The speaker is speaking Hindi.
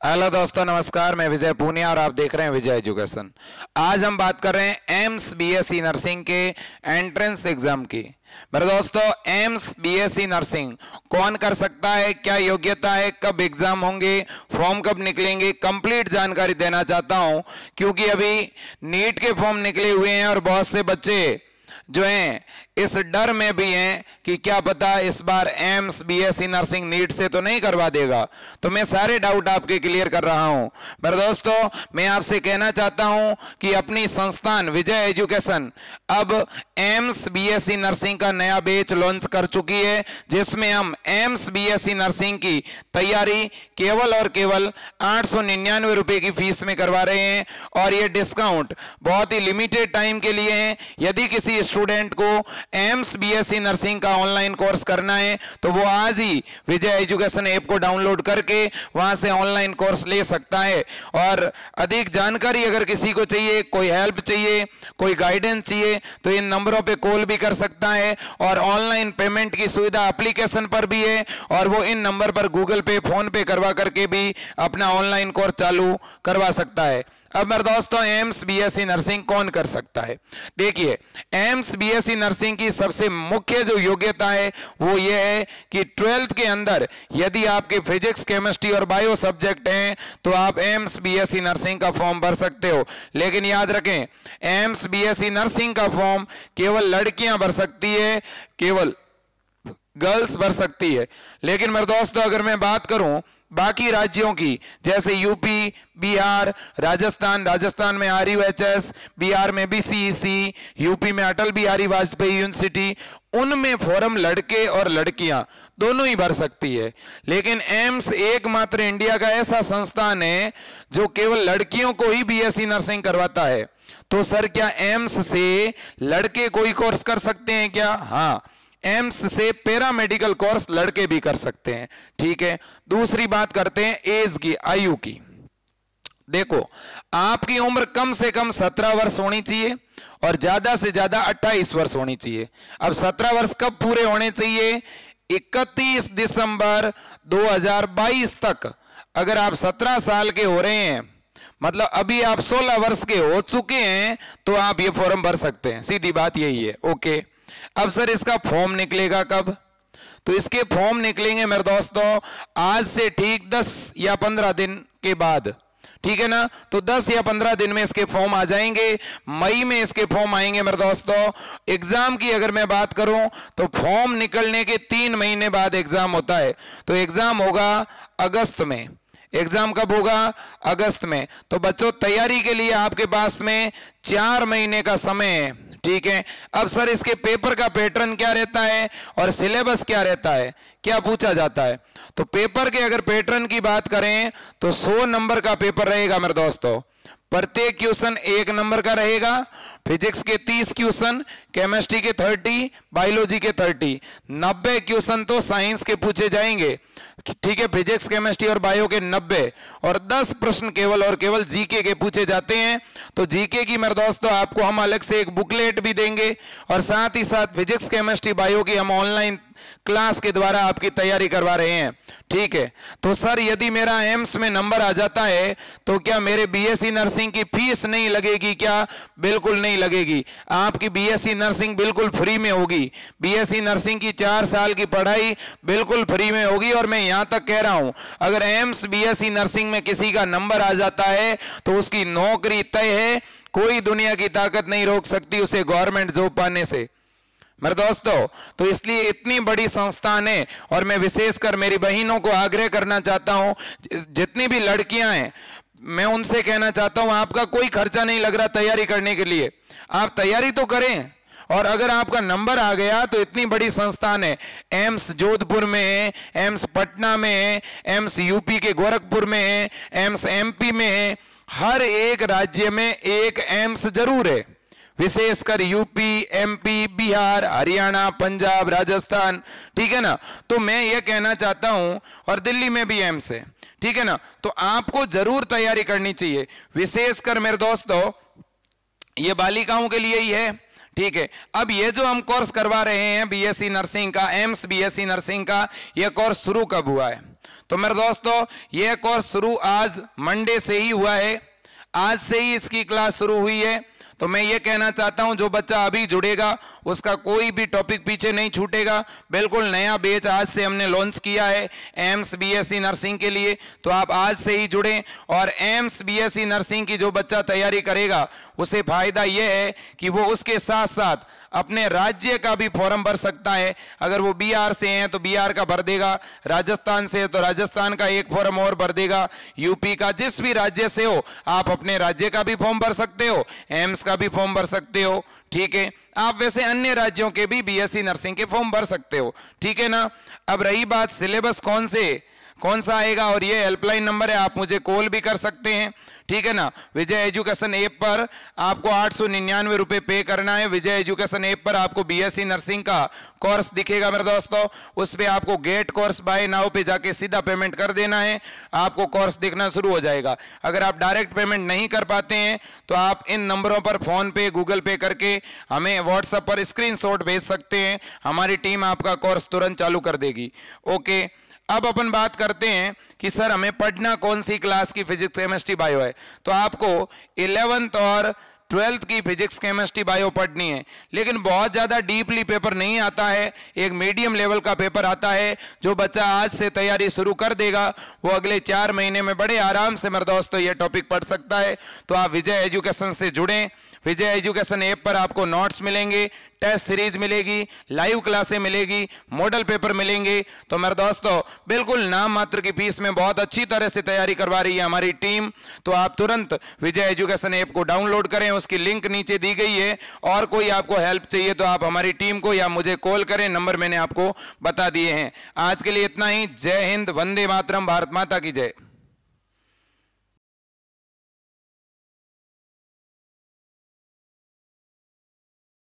हेलो दोस्तों, नमस्कार। मैं विजय पूनिया और आप देख रहे हैं विजय एजुकेशन। आज हम बात कर रहे हैं एम्स बीएससी नर्सिंग के एंट्रेंस एग्जाम की। मेरे दोस्तों, एम्स बीएससी नर्सिंग कौन कर सकता है, क्या योग्यता है, कब एग्जाम होंगे, फॉर्म कब निकलेंगे, कंप्लीट जानकारी देना चाहता हूं, क्योंकि अभी नीट के फॉर्म निकले हुए हैं और बहुत से बच्चे जो हैं इस डर में भी हैं कि क्या पता इस बार एम्स बीएससी नर्सिंग नीट से तो नहीं करवा देगा। तो मैं सारे डाउट आपके क्लियर कर रहा हूं। मेरे दोस्तों, मैं आपसे कहना चाहता हूं कि अपनी संस्थान विजय एजुकेशन अब एम्स बीएससी नर्सिंग का नया बैच लॉन्च कर चुकी है, जिसमें हम एम्स बीएससी नर्सिंग की तैयारी केवल और केवल 899 रुपए की फीस में करवा रहे हैं। और ये डिस्काउंट बहुत ही लिमिटेड टाइम के लिए है। यदि किसी स्टूडेंट को एम्स बीएससी नर्सिंग का ऑनलाइन कोर्स करना है तो वो आज ही विजय एजुकेशन ऐप को डाउनलोड करके वहां से ऑनलाइन कोर्स ले सकता है। और अधिक जानकारी अगर किसी को चाहिए, कोई हेल्प चाहिए, कोई गाइडेंस चाहिए, तो इन नंबरों पे कॉल भी कर सकता है। और ऑनलाइन पेमेंट की सुविधा एप्लीकेशन पर भी है, और वो इन नंबर पर गूगल पे, फोन पे करवा करके भी अपना ऑनलाइन कोर्स चालू करवा सकता है। अब मेरे दोस्तों, एम्स बीएससी नर्सिंग कौन कर सकता है? देखिए, एम्स बीएससी नर्सिंग की सबसे मुख्य जो योग्यता है वो ये है कि 12th के अंदर यदि आपके फिजिक्स, केमिस्ट्री और बायो सब्जेक्ट हैं तो आप एम्स बीएससी नर्सिंग का फॉर्म भर सकते हो। लेकिन याद रखें, एम्स बीएससी नर्सिंग का फॉर्म केवल लड़कियां भर सकती है, केवल गर्ल्स भर सकती है। लेकिन मेरे दोस्तों, अगर मैं बात करूं बाकी राज्यों की, जैसे यूपी, बिहार, राजस्थान में आरयूएचएस, बिहार में बीसीईसी, यूपी में अटल बिहारी वाजपेयी यूनिवर्सिटी, उनमें फॉर्म लड़के और लड़कियां दोनों ही भर सकती है। लेकिन एम्स एकमात्र इंडिया का ऐसा संस्थान है जो केवल लड़कियों को ही बीएससी नर्सिंग करवाता है। तो सर, क्या एम्स से लड़के कोई कोर्स कर सकते हैं क्या? हाँ, एम्स से पैरामेडिकल कोर्स लड़के भी कर सकते हैं। ठीक है, दूसरी बात करते हैं एज की, आयु की। देखो, आपकी उम्र कम से कम 17 वर्ष होनी चाहिए और ज्यादा से ज्यादा 28 वर्ष होनी चाहिए। अब 17 वर्ष कब पूरे होने चाहिए? 31 दिसंबर 2022 तक। अगर आप 17 साल के हो रहे हैं, मतलब अभी आप 16 वर्ष के हो चुके हैं, तो आप ये फॉर्म भर सकते हैं। सीधी बात यही है। ओके, अब सर इसका फॉर्म निकलेगा कब? तो इसके फॉर्म निकलेंगे मेरे दोस्तों आज से ठीक 10 या 15 दिन के बाद। ठीक है ना? तो 10 या 15 दिन में इसके फॉर्म आ जाएंगे। मई में इसके फॉर्म आएंगे मेरे दोस्तों। एग्जाम की अगर मैं बात करूं तो फॉर्म निकलने के 3 महीने बाद एग्जाम होता है। तो एग्जाम होगा अगस्त में। एग्जाम कब होगा? अगस्त में। तो बच्चों, तैयारी के लिए आपके पास में 4 महीने का समय है। ठीक है, अब सर इसके पेपर का पैटर्न क्या रहता है और सिलेबस क्या रहता है, क्या पूछा जाता है? तो पेपर के अगर पैटर्न की बात करें तो 100 नंबर का पेपर रहेगा मेरे दोस्तों। प्रत्येक क्वेश्चन 1 नंबर का रहेगा। फिजिक्स के 30 क्वेश्चन, केमिस्ट्री के 30, बायोलॉजी के 30, 90 क्वेश्चन तो साइंस के पूछे जाएंगे। ठीक है, फिजिक्स, केमिस्ट्री और बायो के 90, और 10 प्रश्न केवल और केवल जीके के पूछे जाते हैं। तो जीके की मेरे दोस्तों आपको हम अलग से एक बुकलेट भी देंगे, और साथ ही साथ फिजिक्स, केमिस्ट्री, बायो की हम ऑनलाइन क्लास के द्वारा आपकी तैयारी करवा रहे हैं। ठीक है, तो सर यदि मेरा एम्स में नंबर आ जाता है तो क्या मेरे बीएससी नर्सिंग की फीस नहीं लगेगी क्या? बिल्कुल नहीं लगेगी। आपकी बीएससी नर्सिंग बिल्कुल फ्री में होगी। बीएससी नर्सिंग की 4 साल की पढ़ाई बिल्कुल फ्री में होगी। और मैं यहां तक कह रहा हूं, अगर एम्स बीएससी नर्सिंग में किसी का नंबर आ जाता है तो उसकी नौकरी तय है। कोई दुनिया की ताकत नहीं रोक सकती उसे गवर्नमेंट जॉब पाने से मेरे दोस्तों। तो इसलिए इतनी बड़ी संस्थान है, और मैं विशेषकर मेरी बहनों को आग्रह करना चाहता हूं, जितनी भी लड़कियां हैं मैं उनसे कहना चाहता हूं, आपका कोई खर्चा नहीं लग रहा तैयारी करने के लिए, आप तैयारी तो करें। और अगर आपका नंबर आ गया तो इतनी बड़ी संस्थान है, एम्स जोधपुर में है, एम्स पटना में है, एम्स यूपी के गोरखपुर में है, एम्स एमपी में है, हर एक राज्य में एक एम्स जरूर है। विशेषकर यूपी, एमपी, बिहार, हरियाणा, पंजाब, राजस्थान। ठीक है ना? तो मैं ये कहना चाहता हूं, और दिल्ली में भी एम्स है। ठीक है ना? तो आपको जरूर तैयारी करनी चाहिए। विशेषकर मेरे दोस्तों, ये बालिकाओं के लिए ही है। ठीक है, अब ये जो हम कोर्स करवा रहे हैं बीएससी नर्सिंग का, एम्स बीएससी नर्सिंग का, ये कोर्स शुरू कब हुआ है? तो मेरे दोस्तों यह कोर्स शुरू आज मंडे से ही हुआ है, आज से ही इसकी क्लास शुरू हुई है। तो मैं ये कहना चाहता हूं जो बच्चा अभी जुड़ेगा उसका कोई भी टॉपिक पीछे नहीं छूटेगा। बिल्कुल नया बैच आज से हमने लॉन्च किया है एम्स बीएससी नर्सिंग के लिए, तो आप आज से ही जुड़ें। और एम्स बीएससी नर्सिंग की जो बच्चा तैयारी करेगा उसे फायदा यह है कि वो उसके साथ साथ अपने राज्य का भी फॉर्म भर सकता है। अगर वो बिहार से हैं तो बिहार का भर देगा, राजस्थान से है तो राजस्थान का एक फॉर्म और भर देगा, यूपी का जिस भी राज्य से हो आप अपने राज्य का भी फॉर्म भर सकते हो, एम्स का भी फॉर्म भर सकते हो। ठीक है, आप वैसे अन्य राज्यों के भी बीएससी नर्सिंग के फॉर्म भर सकते हो। ठीक है ना। अब रही बात सिलेबस कौन सा आएगा, और ये हेल्पलाइन नंबर है, आप मुझे कॉल भी कर सकते हैं। ठीक है ना। विजय एजुकेशन ऐप पर आपको 899 रुपए पे करना है। विजय एजुकेशन ऐप पर आपको बीएससी नर्सिंग का कोर्स दिखेगा मेरे दोस्तों, उस पर आपको गेट कोर्स बाय नाउ पे जाके सीधा पेमेंट कर देना है, आपको कोर्स दिखना शुरू हो जाएगा। अगर आप डायरेक्ट पेमेंट नहीं कर पाते हैं तो आप इन नंबरों पर फोन पे गूगल पे करके हमें व्हाट्सएप पर स्क्रीनशॉट भेज सकते हैं, हमारी टीम आपका कोर्स तुरंत चालू कर देगी। ओके, अब अपन बात करते हैं कि सर हमें पढ़ना कौन सी क्लास की फिजिक्स केमिस्ट्री बायो है। तो आपको 11th और 12th की फिजिक्स केमिस्ट्री बायो पढ़नी है, लेकिन बहुत ज़्यादा डीपली पेपर नहीं आता है, एक मीडियम लेवल का पेपर आता है। जो बच्चा आज से तैयारी शुरू कर देगा वो अगले 4 महीने में बड़े आराम से मेरे दोस्तों ये टॉपिक पढ़ सकता है। तो आप विजय एजुकेशन से जुड़ें। विजय एजुकेशन ऐप पर आपको नोट्स मिलेंगे, टेस्ट सीरीज मिलेगी, लाइव क्लासें मिलेगी, मॉडल पेपर मिलेंगे। तो मेरे दोस्तों बिल्कुल नाम मात्र की फीस में बहुत अच्छी तरह से तैयारी करवा रही है हमारी टीम। तो आप तुरंत विजय एजुकेशन ऐप को डाउनलोड करें, उसकी लिंक नीचे दी गई है। और कोई आपको हेल्प चाहिए तो आप हमारी टीम को या मुझे कॉल करें, नंबर मैंने आपको बता दिए हैं। आज के लिए इतना ही। जय हिंद, वंदे मातरम, भारत माता की जय।